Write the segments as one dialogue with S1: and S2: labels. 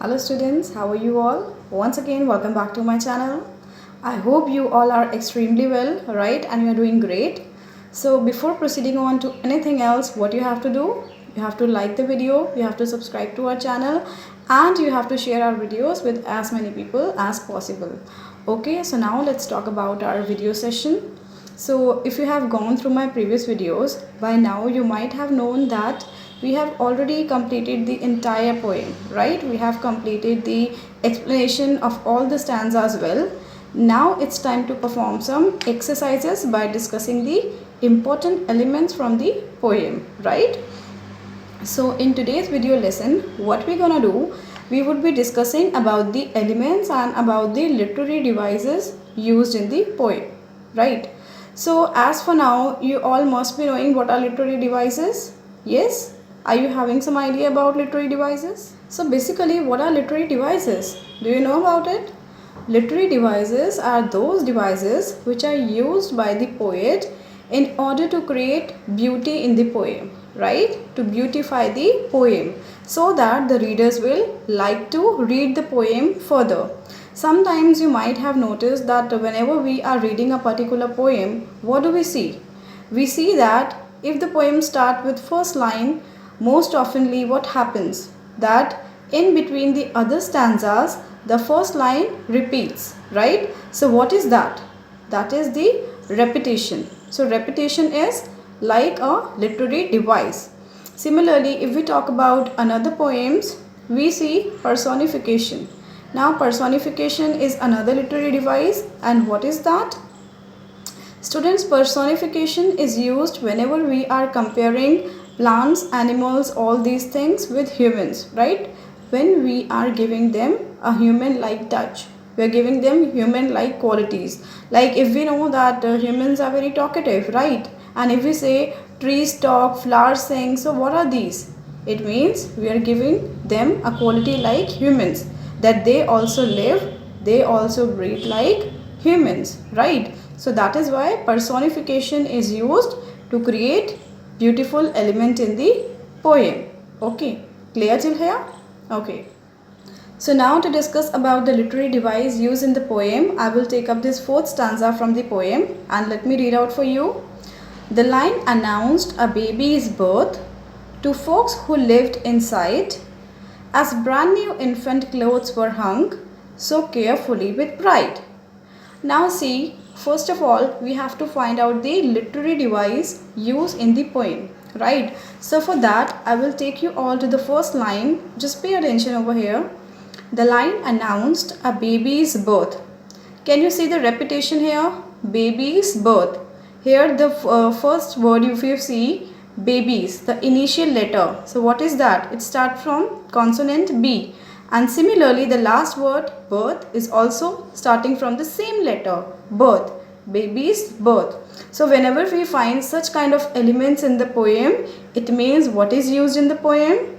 S1: Hello students, how are you all? Once again, welcome back to my channel. I hope you all are extremely well, right? And you are doing great. So before proceeding on to anything else, what you have to do? You have to like the video, you have to subscribe to our channel, and you have to share our videos with as many people as possible. Okay, so now let's talk about our video session. So if you have gone through my previous videos, by now you might have known that we have already completed the entire poem, right? We have completed the explanation of all the stanzas as well. Now it's time to perform some exercises by discussing the important elements from the poem, right? So in today's video lesson, what we're gonna do, we would be discussing about the elements and about the literary devices used in the poem, right? So as for now, you all must be knowing what are literary devices. Yes? Are you having some idea about literary devices? So basically, what are literary devices? Do you know about it? Literary devices are those devices which are used by the poet in order to create beauty in the poem, right? To beautify the poem so that the readers will like to read the poem further. Sometimes you might have noticed that whenever we are reading a particular poem, what do we see? We see that if the poem starts with first line, most oftenly what happens? That in between the other stanzas, the first line repeats, right? So what is that? That is the repetition. So repetition is like a literary device. Similarly, if we talk about another poems, we see personification. Now personification is another literary device, and what is that? Students, personification is used whenever we are comparing plants, animals, all these things with humans, right? When we are giving them a human-like touch, we are giving them human-like qualities. Like if we know that humans are very talkative, right? And if we say trees talk, flowers sing, so what are these? It means we are giving them a quality like humans, that they also live, they also breathe like humans, right? So that is why personification is used to create beautiful element in the poem. Okay, clear till here? Okay. So now to discuss about the literary device used in the poem, I will take up this fourth stanza from the poem and let me read out for you. The line announced a baby's birth to folks who lived inside, as brand new infant clothes were hung so carefully with pride. Now see, first of all, we have to find out the literary device used in the poem, right? So for that, I will take you all to the first line. Just pay attention over here. The line announced a baby's birth. Can you see the repetition here? Baby's birth. Here the first word, if you see babies, the initial letter. So what is that? It starts from consonant B. And similarly, the last word, birth, is also starting from the same letter, birth, baby's birth. So whenever we find such kind of elements in the poem, it means what is used in the poem?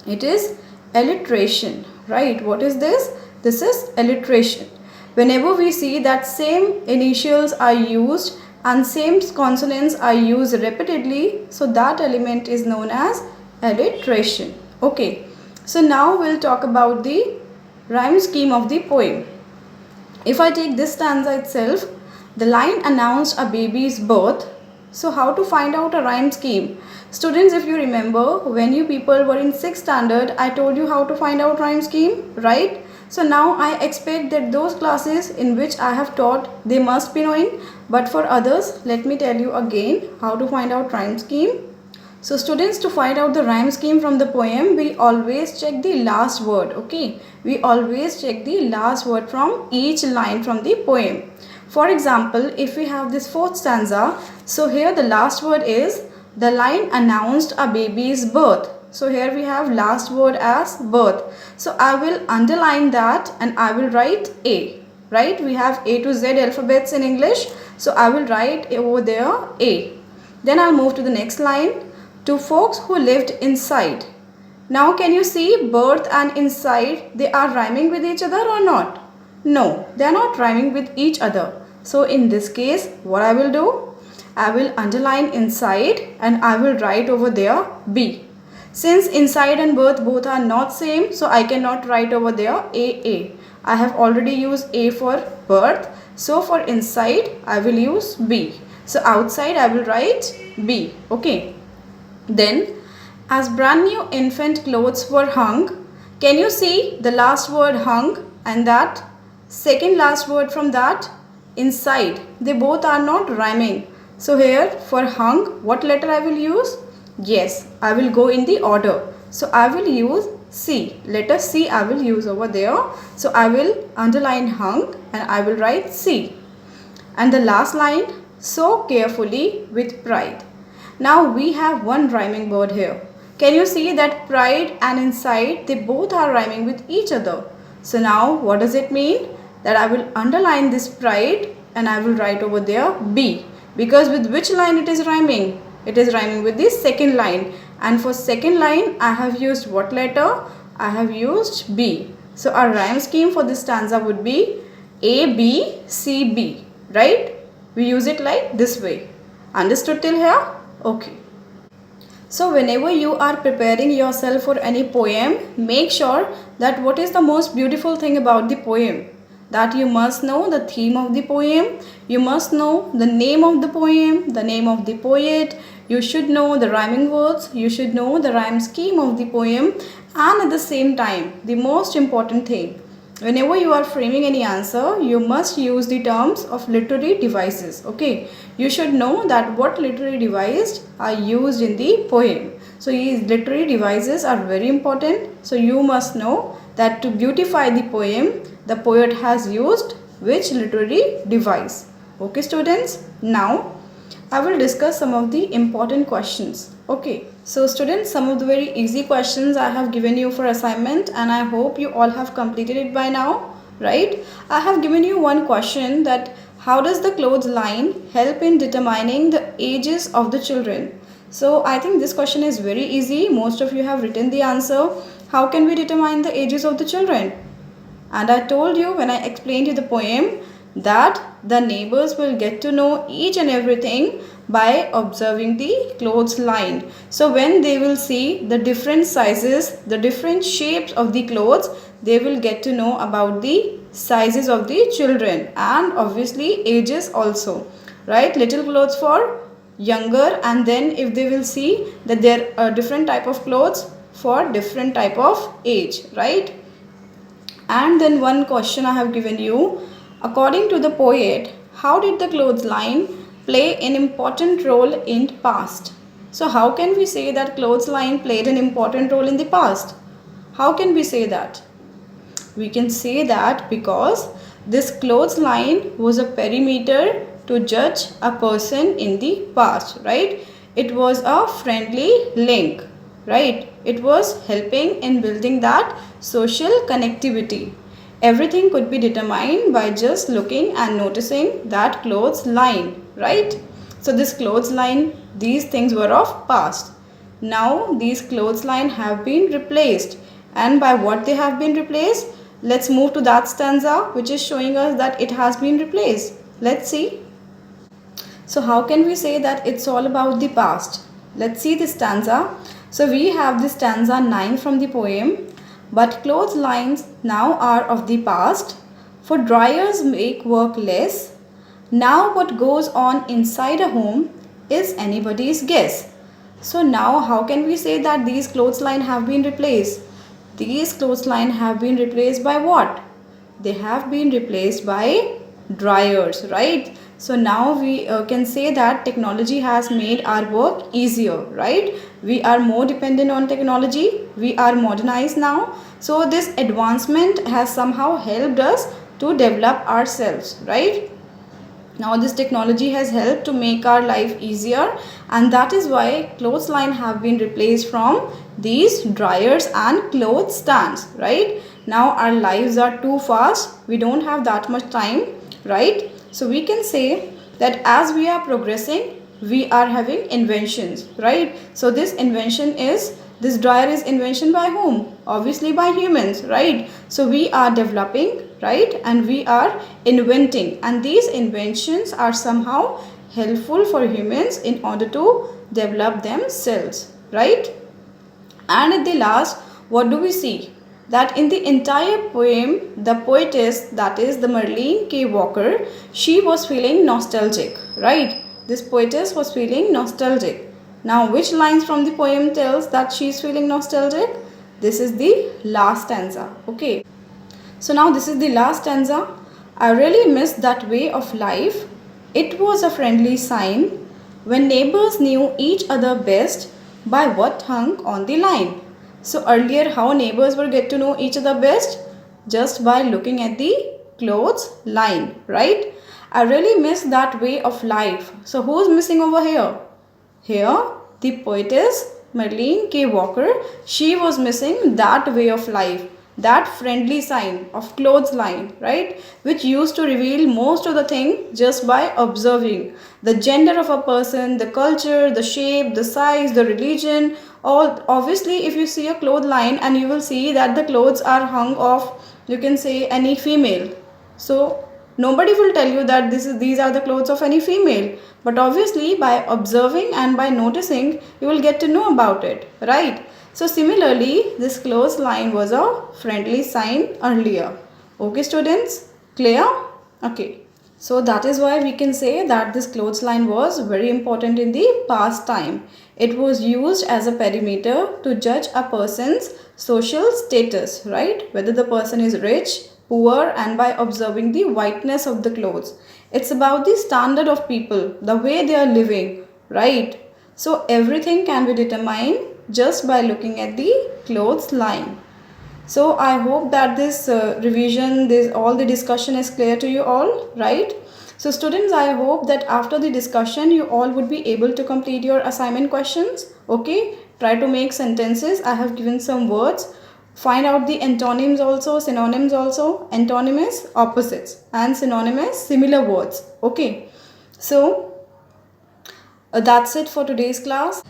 S1: It is alliteration, right? What is this? This is alliteration. Whenever we see that same initials are used and same consonants are used repeatedly, so that element is known as alliteration. Okay. So now we'll talk about the rhyme scheme of the poem. If I take this stanza itself, the line announced a baby's birth. So how to find out a rhyme scheme? Students, if you remember, when you people were in 6th standard, I told you how to find out rhyme scheme, right? So now I expect that those classes in which I have taught, they must be knowing. But for others, let me tell you again how to find out rhyme scheme. So students, to find out the rhyme scheme from the poem, we always check the last word, okay? We always check the last word from each line from the poem. For example, if we have this fourth stanza, so here the last word is, the line announced a baby's birth. So here we have last word as birth. So I will underline that and I will write A, right? We have A to Z alphabets in English. So I will write over there A. Then I'll move to the next line. To folks who lived inside. Now can you see birth and inside, they are rhyming with each other or not? No, they are not rhyming with each other. So in this case, what I will do? I will underline inside and I will write over there B. Since inside and both are not same, so I cannot write over there A. I have already used A for birth. So for inside, I will use B. So outside, I will write B. Okay. Then, as brand new infant clothes were hung, can you see the last word hung and that second last word from that inside? They both are not rhyming. So here for hung, what letter I will use? Yes, I will go in the order. So I will use C. Letter C I will use over there. So I will underline hung and I will write C. And the last line, so carefully with pride. Now we have one rhyming word here. Can you see that pride and inside, they both are rhyming with each other. So now what does it mean? That I will underline this pride and I will write over there B. Because with which line it is rhyming? It is rhyming with the second line. And for second line, I have used what letter? I have used B. So our rhyme scheme for this stanza would be A, B, C, B. Right? We use it like this way. Understood till here? Okay. So whenever you are preparing yourself for any poem, make sure that what is the most beautiful thing about the poem. That you must know the theme of the poem, you must know the name of the poem, the name of the poet, you should know the rhyming words, you should know the rhyme scheme of the poem, and at the same time, the most important thing, whenever you are framing any answer, you must use the terms of literary devices. Okay, you should know that what literary devices are used in the poem. So these literary devices are very important. So you must know that to beautify the poem, the poet has used which literary device. Okay students, now I will discuss some of the important questions. Okay, so students, some of the very easy questions I have given you for assignment and I hope you all have completed it by now, right? I have given you one question that how does the clothes line help in determining the ages of the children? So I think this question is very easy. Most of you have written the answer. How can we determine the ages of the children? And I told you when I explained you the poem that the neighbors will get to know each and everything by observing the clothes line. So when they will see the different sizes, the different shapes of the clothes, they will get to know about the sizes of the children and obviously ages also, right? Little clothes for younger, and then if they will see that there are different type of clothes for different type of age, right? And then one question I have given you, according to the poet, how did the clothes line play an important role in past? So how can we say that clothes line played an important role in the past? How can we say that? We can say that because this clothes line was a perimeter to judge a person in the past, right? It was a friendly link, right? It was helping in building that social connectivity. Everything could be determined by just looking and noticing that clothes line, right? So this clothes line, these things were of past. Now these clothes line have been replaced, and by what they have been replaced? Let's move to that stanza which is showing us that it has been replaced. Let's see. So how can we say that it's all about the past? Let's see this stanza. So we have this stanza 9 from the poem. But clothes lines now are of the past, for dryers make work less. Now what goes on inside a home is anybody's guess. So now how can we say that these clothes line have been replaced? These clothes line have been replaced by what? They have been replaced by dryers, right? So now we can say that technology has made our work easier, right? We are more dependent on technology. We are modernized now. So this advancement has somehow helped us to develop ourselves, right? Now this technology has helped to make our life easier, and that is why clothes line have been replaced from these dryers and clothes stands, right? Now our lives are too fast. We don't have that much time, right? So we can say that as we are progressing, we are having inventions, right? So this dryer is invention by whom? Obviously by humans, right? So we are developing, right? And we are inventing, and these inventions are somehow helpful for humans in order to develop themselves, right? And at the last, what do we see? That in the entire poem, the poetess, that is the Marlene K. Walker, she was feeling nostalgic, right? This poetess was feeling nostalgic. Now, which lines from the poem tells that she is feeling nostalgic? This is the last stanza, okay? So now this is the last stanza. I really miss that way of life. It was a friendly sign when neighbors knew each other best by what hung on the line. So earlier how neighbors would get to know each other best? Just by looking at the clothes line, right? I really miss that way of life. So who's missing over here? Here, the poetess Marlene K. Walker, she was missing that way of life, that friendly sign of clothes line, right? Which used to reveal most of the thing just by observing the gender of a person, the culture, the shape, the size, the religion. All obviously, if you see a cloth line and you will see that the clothes are hung of, you can say, any female. So nobody will tell you that these are the clothes of any female, but obviously by observing and by noticing you will get to know about it, right? So similarly, this clothes line was a friendly sign earlier. Okay students, clear? Okay. So that is why we can say that this clothes line was very important in the past time. It was used as a perimeter to judge a person's social status, right? Whether the person is rich, poor, and by observing the whiteness of the clothes. It's about the standard of people, the way they are living, right? So everything can be determined just by looking at the clothes line. So I hope that this revision, this all the discussion is clear to you all, right? So students, I hope that after the discussion, you all would be able to complete your assignment questions. Okay, try to make sentences. I have given some words. Find out the antonyms also, synonyms also. Antonym is opposites and synonym is similar words. Okay, so that's it for today's class.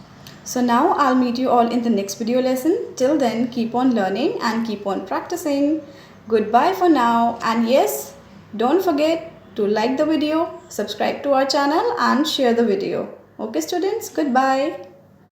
S1: So now I'll meet you all in the next video lesson. Till then, keep on learning and keep on practicing. Goodbye for now. And yes, don't forget to like the video, subscribe to our channel and share the video. Okay students, goodbye.